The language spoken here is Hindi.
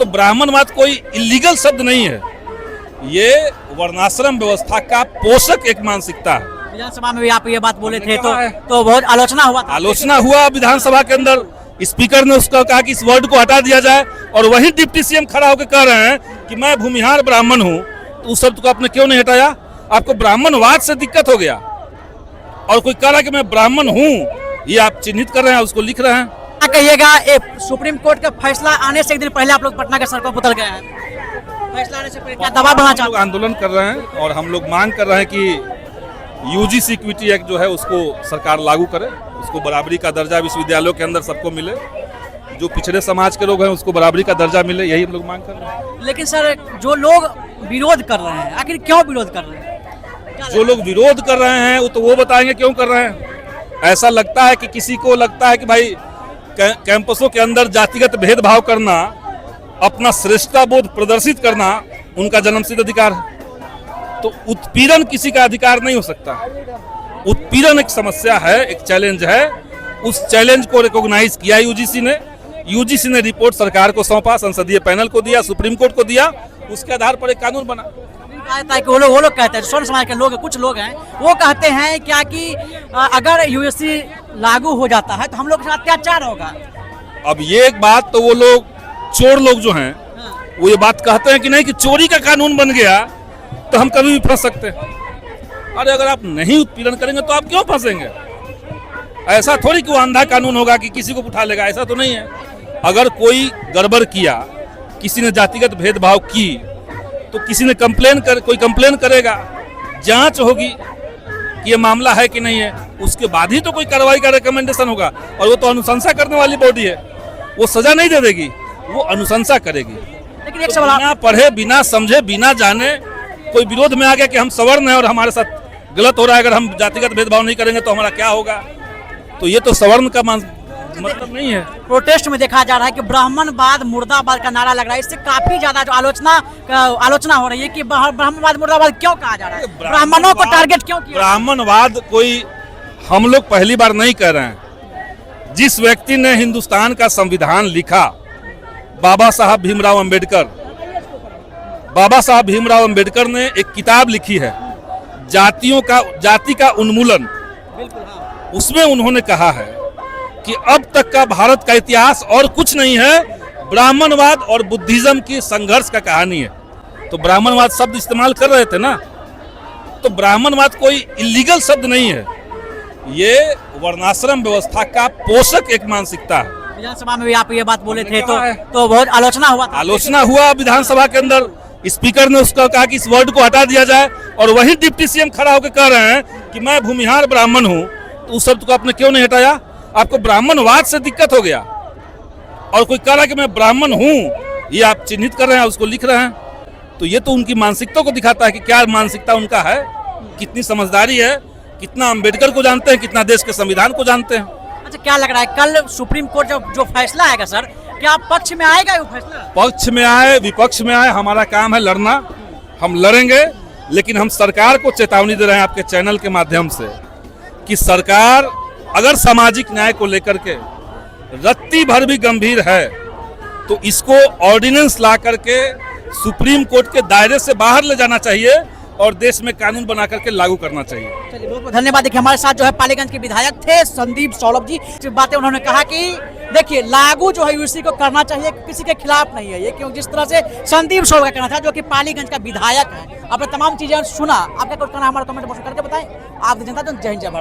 तो ब्राह्मणवाद कोई इलीगल शब्द नहीं है, ये वर्णाश्रम व्यवस्था का पोषक एक मानसिकता है। विधानसभा में भी आप ये बात बोले थे तो बहुत आलोचना हुआ था। आलोचना हुआ विधानसभा के अंदर, स्पीकर ने उसका कहा कि इस वर्ड को हटा दिया जाए, और वही डिप्टी सीएम खड़ा होकर कह रहे हैं कि मैं भूमिहार ब्राह्मण हूं, तो उस शब्द को आपने क्यों नहीं हटाया? आपको ब्राह्मणवाद से दिक्कत हो गया, और कोई कह रहा है कि मैं ब्राह्मण हूं, ये आप चिन्हित कर रहे हैं, उसको लिख रहे हैं। क्या कहिएगा, सुप्रीम कोर्ट का फैसला आने से एक दिन पहले आप लोग पटना के सड़कों पर उतर गए हैं, फैसला आने से पहले क्या दबाव बढ़ाना चाहते हैं? आंदोलन कर रहे हैं और हम लोग मांग कर रहे हैं कि यूजीसी इक्विटी एक्ट जो है उसको सरकार लागू करे, उसको बराबरी का दर्जा विश्वविद्यालयों के अंदर सबको मिले, जो पिछड़े समाज के लोग हैं उसको बराबरी का दर्जा मिले, यही हम लोग मांग कर रहे हैं। लेकिन सर, जो लोग विरोध कर रहे हैं, आखिर क्यों विरोध कर रहे हैं? जो लोग विरोध कर रहे हैं वो बताएंगे क्यों कर रहे हैं। ऐसा लगता है कि किसी को लगता है कि भाई कैंपसों के अंदर जातिगत भेदभाव करना, अपना श्रेष्ठता बोध प्रदर्शित करना उनका जन्मसिद्ध अधिकार है, तो उत्पीड़न किसी का अधिकार नहीं हो सकता। उत्पीड़न एक समस्या है, एक चैलेंज है, उस चैलेंज को रिकॉग्नाइज किया यूजीसी ने रिपोर्ट सरकार को सौंपा, संसदीय पैनल को दिया, सुप्रीम कोर्ट को दिया, उसके आधार पर एक कानून बना। वो लोग कहते हैं, स्वर्ण समाज के लोग, कुछ लोग हैं वो कहते हैं क्या कि अगर यूएससी लागू हो जाता है तो हम लोग अत्याचार होगा। अब ये एक बात तो वो लोग चोर लोग जो हैं वो ये बात कहते हैं कि नहीं कि चोरी का कानून बन गया तो हम कभी भी फंस सकते हैं। अरे अगर आप नहीं उत्पीड़न करेंगे तो आप क्यों फंसेंगे? ऐसा थोड़ी कि वो अंधा कानून होगा कि किसी को उठा लेगा, ऐसा तो नहीं है। अगर कोई गड़बड़ किया, किसी ने जातिगत भेदभाव की, तो किसी ने कोई कंप्लेन करेगा, जांच होगी कि ये मामला है कि नहीं है, उसके बाद ही तो कोई कार्रवाई का रिकमेंडेशन होगा। और वो तो अनुशंसा करने वाली बॉडी है, वो सजा नहीं दे देगी, वो अनुशंसा करेगी। लेकिन एक तो सवाल, बिना पढ़े, बिना समझे, बिना जाने कोई विरोध में आ गया कि हम सवर्ण हैं और हमारे साथ गलत हो रहा है, अगर हम जातिगत भेदभाव नहीं करेंगे तो हमारा क्या होगा, तो ये तो सवर्ण का मतलब नहीं है। प्रोटेस्ट में देखा जा रहा है कि ब्राह्मणवाद मुर्दाबाद का नारा लग रहा है, इससे काफी ज्यादा जो आलोचना हो रही है कि ब्राह्मणवाद मुर्दाबाद क्यों कहा जा रहा है, ब्राह्मणों को टारगेट क्यों किया? ब्राह्मणवाद कोई हम लोग पहली बार नहीं कह रहे हैं। जिस व्यक्ति ने हिंदुस्तान का संविधान लिखा, बाबा साहब भीमराव अंबेडकर ने एक किताब लिखी है, जाति का उन्मूलन। उसमें उन्होंने कहा है कि अब तक का भारत का इतिहास और कुछ नहीं है, ब्राह्मणवाद और बुद्धिज्म की संघर्ष का कहानी है। तो ब्राह्मणवाद शब्द इस्तेमाल कर रहे थे ना, तो ब्राह्मणवाद कोई इलीगल शब्द नहीं है, ये वर्णाश्रम व्यवस्था का पोषक एक मानसिकता है। विधानसभा में भी आप ये बात बोले थे तो बहुत आलोचना हुआ था। आलोचना हुआ विधानसभा के अंदर, स्पीकर ने उसका कहा कि इस वर्ड को हटा दिया जाए, और वही डिप्टी सीएम खड़ा होकर कह रहे हैं कि मैं भूमिहार ब्राह्मण हूं, तो उस शब्द को आपने क्यों नहीं हटाया? आपको ब्राह्मणवाद से दिक्कत हो गया, और कोई कह रहा है कि मैं ब्राह्मण हूं, ये आप चिन्हित कर रहे हैं, उसको लिख रहे हैं, तो ये तो उनकी मानसिकता को दिखाता है कि क्या मानसिकता उनका है, कितनी समझदारी है, कितना अंबेडकर को जानते हैं, कितना देश के संविधान को जानते हैं। अच्छा, क्या लग रहा है कल सुप्रीम कोर्ट जो फैसला आएगा सर, क्या पक्ष में आएगा वो फैसला? पक्ष में आए, विपक्ष में आए, हमारा काम है लड़ना, हम लड़ेंगे। लेकिन हम सरकार को चेतावनी दे रहे हैं आपके चैनल के माध्यम से कि सरकार अगर सामाजिक न्याय को लेकर के रत्ती भर भी गंभीर है तो इसको ऑर्डिनेंस ला करके सुप्रीम कोर्ट के दायरे से बाहर ले जाना चाहिए और देश में कानून बना करके लागू करना चाहिए। चलिए, बहुत बहुत धन्यवाद। देखिए, हमारे साथ जो है पालीगंज के विधायक थे संदीप सौलभ जी, जो बातें उन्होंने कहा कि देखिए लागू जो है यूसी को करना चाहिए, किसी के खिलाफ नहीं है ये, क्योंकि जिस तरह से संदीप सौलभ का कहना था, जो कि पालीगंज का विधायक है। आपने तमाम चीजें सुना, आपका कुछ कहना हमारे कमेंट बॉक्स में करके बताएं। आप जनता जय हिंद जय भारत।